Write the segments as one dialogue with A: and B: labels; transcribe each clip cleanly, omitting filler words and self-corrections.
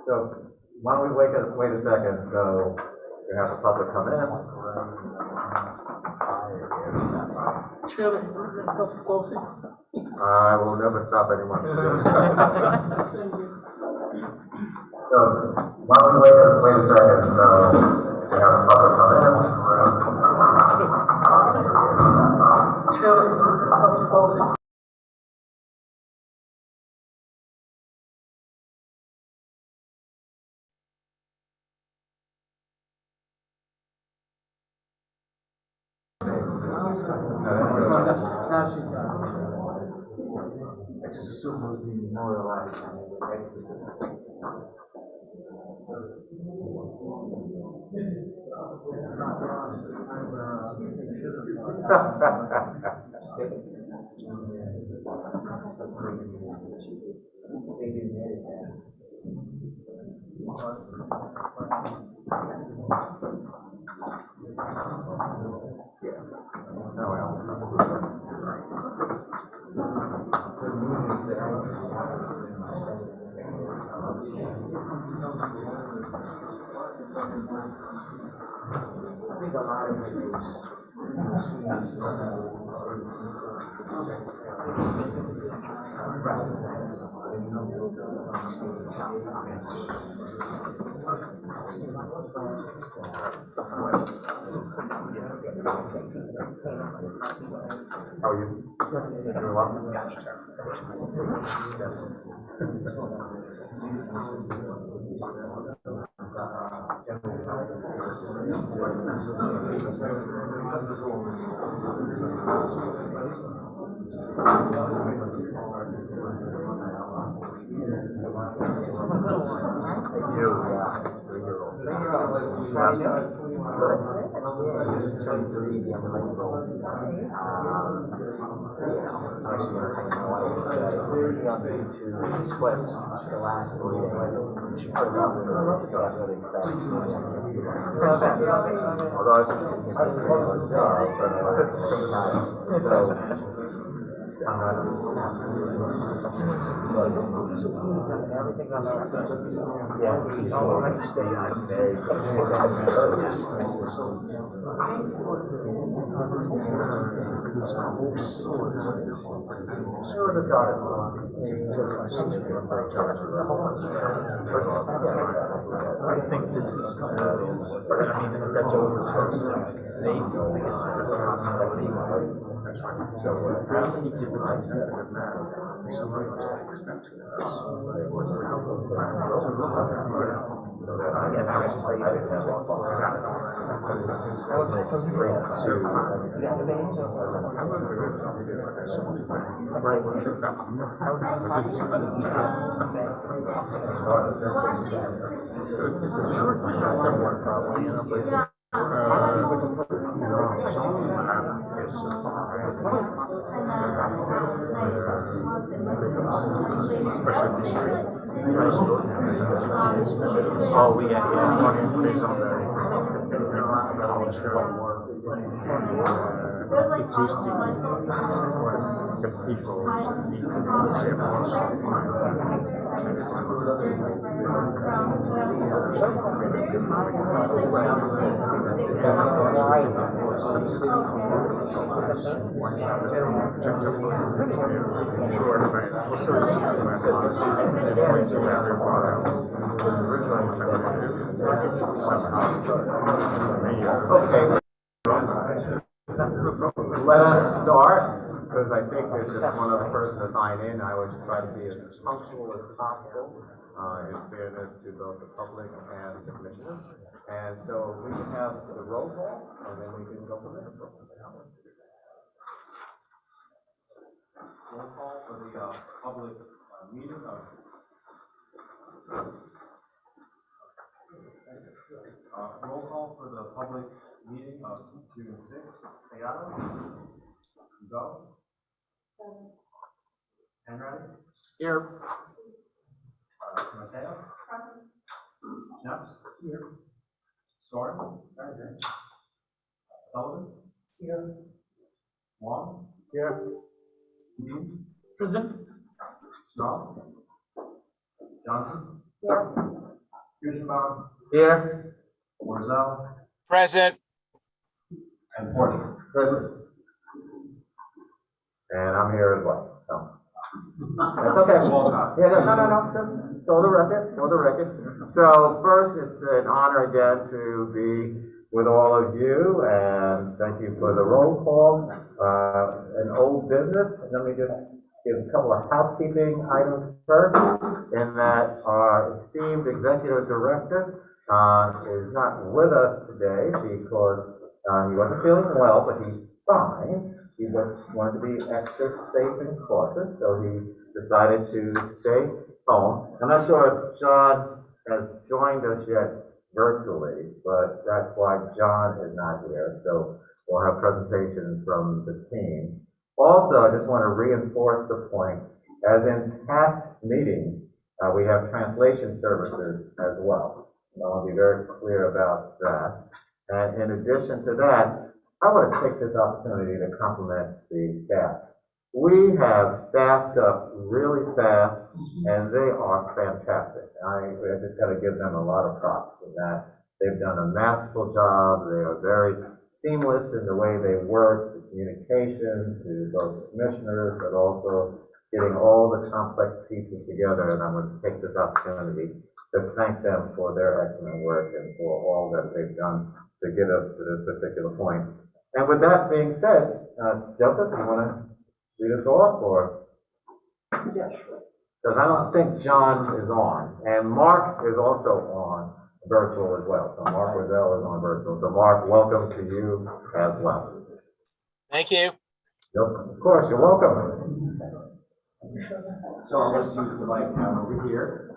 A: So why don't we wait a second, so we have the public come in.
B: Chairman, a cup of coffee.
A: I will never stop anyone. So why don't we wait a second, so we have the public come in.
B: Chairman, a cup of coffee. Now she's got it. I just assume it was being memorialized.
A: How are you? Doing well?
C: Just turned 3 the other night. She split the last 3 days. She put it up and got really excited. Although I was just sitting here everything on I think this is, that's over. They feel like it's a possibility. So, how many different Oh, we got plays on there.
A: Okay. Let us start, because I think there's just one other person to sign in. I would try to be as punctual as possible, in fairness to both the public and the commissioners. And so we can have the roll call, and then we can go from there.
D: Roll call for the public meeting of roll call for the public meeting of June 6th. Ayala? Go. Henry?
B: Here.
D: Mateo? Snaps? Here. Storm? Present. Sullivan? Here. Wong?
B: Here.
D: Dean?
B: Present.
D: Strong? Johnson?
B: Here.
D: Kirschenbaum,
C: Here.
D: Morzel,
E: Present.
D: and Porter.
C: Present.
A: And I'm here as well, so. That's okay.
D: Walcott.
A: Yeah, no, just for the record. So first, it's an honor again to be with all of you, and thank you for the roll call. An old business, let me just give a couple of housekeeping items first, in that our esteemed executive director is not with us today because he wasn't feeling well, but he's fine. He just wanted to be extra safe and cautious, so he decided to stay home. I'm not sure if John has joined us yet virtually, but that's why John is not here. So we'll have presentations from the team. Also, I just want to reinforce the point, as in past meetings, we have translation services as well. And I want to be very clear about that. And in addition to that, I want to take this opportunity to compliment the staff. We have staffed up really fast, and they are fantastic. I just got to give them a lot of props for that. They've done a masterful job. They are very seamless in the way they work, the communication to both commissioners, but also getting all the complex pieces together. And I'm going to take this opportunity to thank them for their excellent work and for all that they've done to get us to this particular point. And with that being said, Joseph, you want to lead us off, or?
C: Yeah, sure.
A: Because I don't think John is on, and Mark is also on virtual as well. So Mark Rosell is on virtual. So Mark, welcome to you as well.
E: Thank you.
A: Yep, of course, you're welcome.
D: So I'll just use the mic now over here.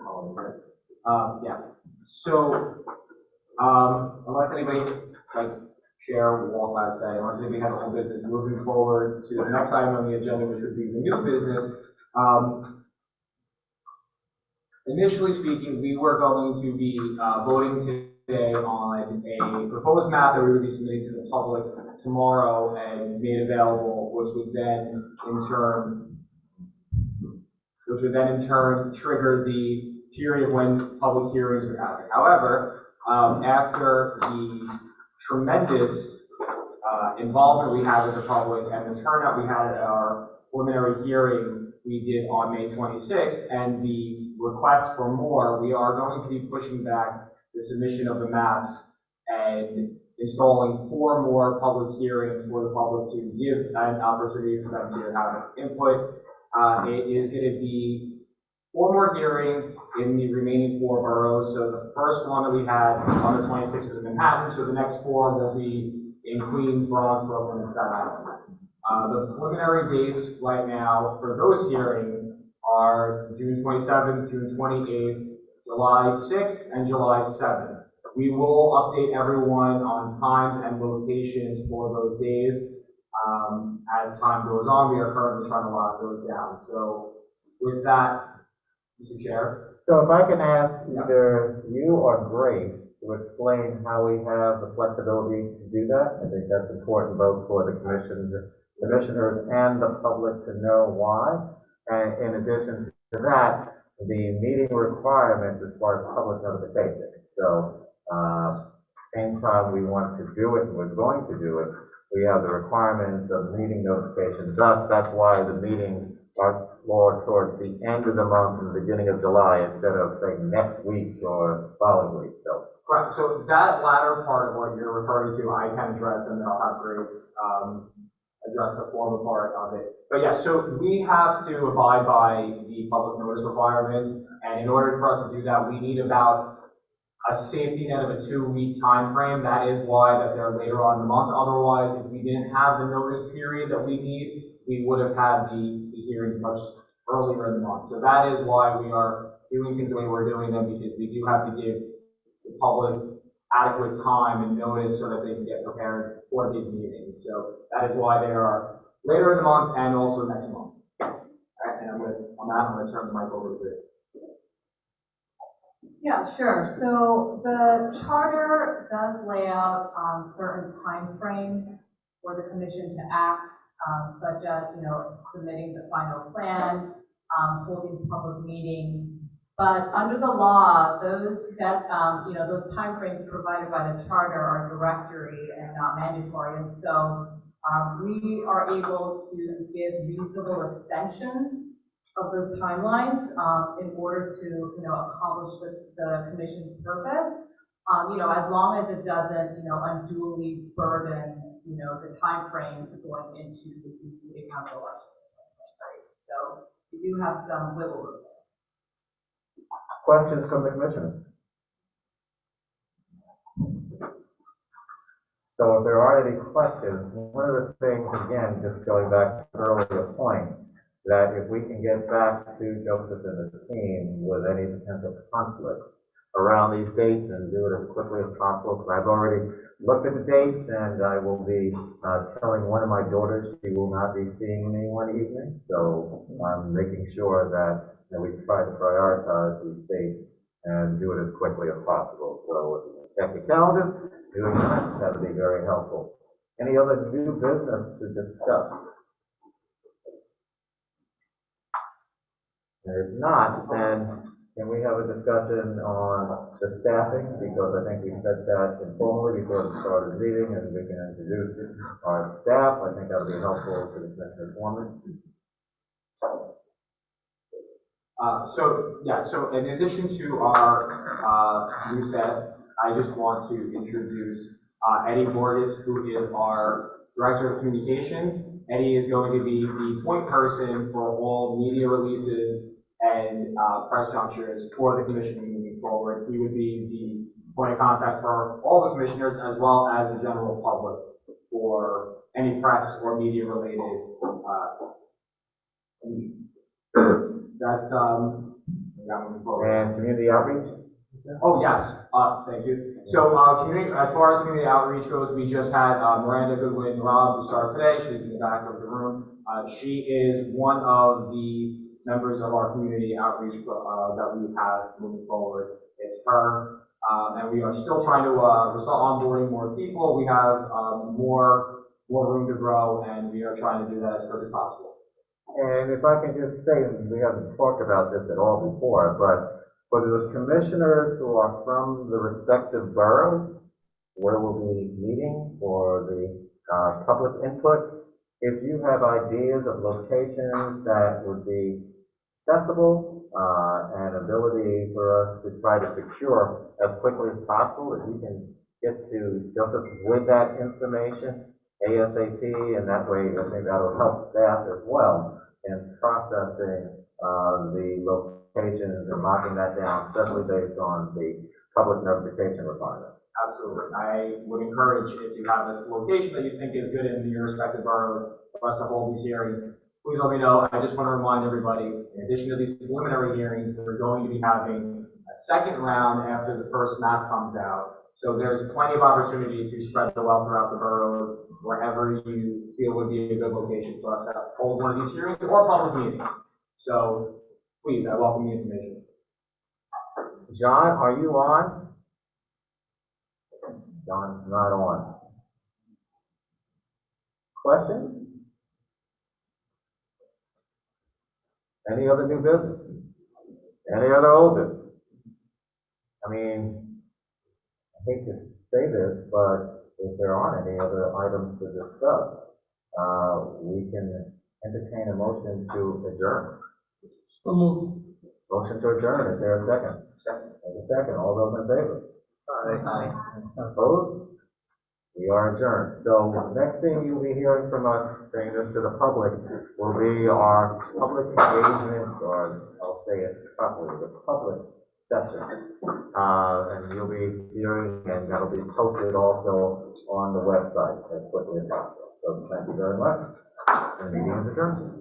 D: Yeah. So, unless anybody, like Chair Walcott said, unless anybody has a whole business, moving forward to the next item on the agenda, which would be the new business. Initially speaking, we were going to be voting today on a proposed map that we would be submitting to the public tomorrow and made available, which would then in turn trigger the period when public hearings would happen. However, after the tremendous involvement we had with the public and the turnout we had at our preliminary hearing we did on May 26th, and the request for more, we are going to be pushing back the submission of the maps and installing 4 more public hearings for the public to give an opportunity for them to have input. It is going to be 4 more hearings in the remaining 4 boroughs. So the first one that we had on the 26th was in Manhattan, so the next 4 will be in Queens, Bronx, Brooklyn, and Staten Island. The preliminary dates right now for those hearings are June 27th, June 28th, July 6th, and July 7th. We will update everyone on times and locations for those days. As time goes on, we are currently trying to lock those down. So with that, Mr. Chair.
A: So if I can ask either you or Grace to explain how we have the flexibility to do that. I think that's important both for the commissioners and the public to know why. And in addition to that, the meeting requirements as far as public notification. So same time we want to do it and we're going to do it, we have the requirements of meeting notification. Thus, that's why the meetings are more towards the end of the month and the beginning of July instead of, say, next week or following week. So.
D: Correct. So that latter part of what you're referring to, I can address, and then I'll have Grace address the formal part of it. But yeah, so we have to abide by the public notice requirements, and in order for us to do that, we need about a safety net of a 2-week time frame. That is why that they're later on in the month. Otherwise, if we didn't have the notice period that we need, we would have had the hearing much earlier in the month. So that is why we are doing things the way we're doing them, because we do have to give the public adequate time and notice so that they can get prepared for these meetings. So that is why they are later in the month and also next month. All right, and I'm going to turn the mic over to Chris.
F: Yeah, sure. So the charter does lay out certain timeframes for the commission to act, such as, submitting the final plan, holding public meetings. But under the law, those those timeframes provided by the charter are directory and not mandatory, and so we are able to give reasonable extensions of those timelines in order to accomplish the commission's purpose. As long as it doesn't unduly burden the timeframes going into the city council elections, right? So we do have some wiggle room.
A: Questions from the commissioners? So if there are any questions, one of the things, again, just going back to the earlier point, that if we can get back to Joseph and the team with any potential conflict around these dates and do it as quickly as possible, because I've already looked at the dates and I will be telling one of my daughters she will not be seeing me one evening, so I'm making sure that we try to prioritize these dates and do it as quickly as possible. So if you can check the calendar, doing that would be very helpful. Any other new business to discuss? If not, then can we have a discussion on the staffing? Because I think we said that informally before the start of the meeting, and we can introduce our staff. I think that would be helpful to the commissioner foreman.
D: So in addition to our new staff, I just want to introduce Eddie Borges, who is our Director of Communications. Eddie is going to be the point person for all media releases and press junctures for the commission moving forward. He would be the point of contact for all the commissioners as well as the general public for any press or media related needs. That's
A: And community outreach?
D: Oh, yes, thank you. So, as far as community outreach goes, we just had Miranda Goodwin Robb, who started today. She's in the back of the room. She is one of the members of our community outreach that we have moving forward. It's her, and we are still trying to, we're still onboarding more people. We have more room to grow, and we are trying to do that as quick as possible.
A: And if I can just say, we haven't talked about this at all before, but for the commissioners who are from the respective boroughs, where we'll be meeting for the public input, if you have ideas of locations that would be accessible and ability for us to try to secure as quickly as possible, if you can get to Joseph with that information ASAP, and that way I think that'll help staff as well in processing the locations and locking that down, especially based on the public notification requirement.
D: Absolutely. I would encourage, if you have a location that you think is good in your respective boroughs for us to hold these hearings, please let me know. I just want to remind everybody, in addition to these preliminary hearings, we're going to be having a second round after the first map comes out. So there's plenty of opportunity to spread the wealth throughout the boroughs, wherever you feel would be a good location for us to hold one of these hearings or public meetings. So please, I welcome the information.
A: John, are you on? John's not on. Questions? Any other new business? Any other old business? I mean, I hate to say this, but if there aren't any other items to discuss, we can entertain a motion to adjourn.
C: So moved.
A: Motion to adjourn, is there a second?
C: Second.
A: There's a second, all those in favor?
C: Aye.
A: Opposed? We are adjourned. So next thing you'll be hearing from us, bringing this to the public, will be our public engagement, or I'll say it properly, the public session. And you'll be hearing, and that'll be posted also on the website as quickly as possible. So thank you very much. And the meeting is adjourned.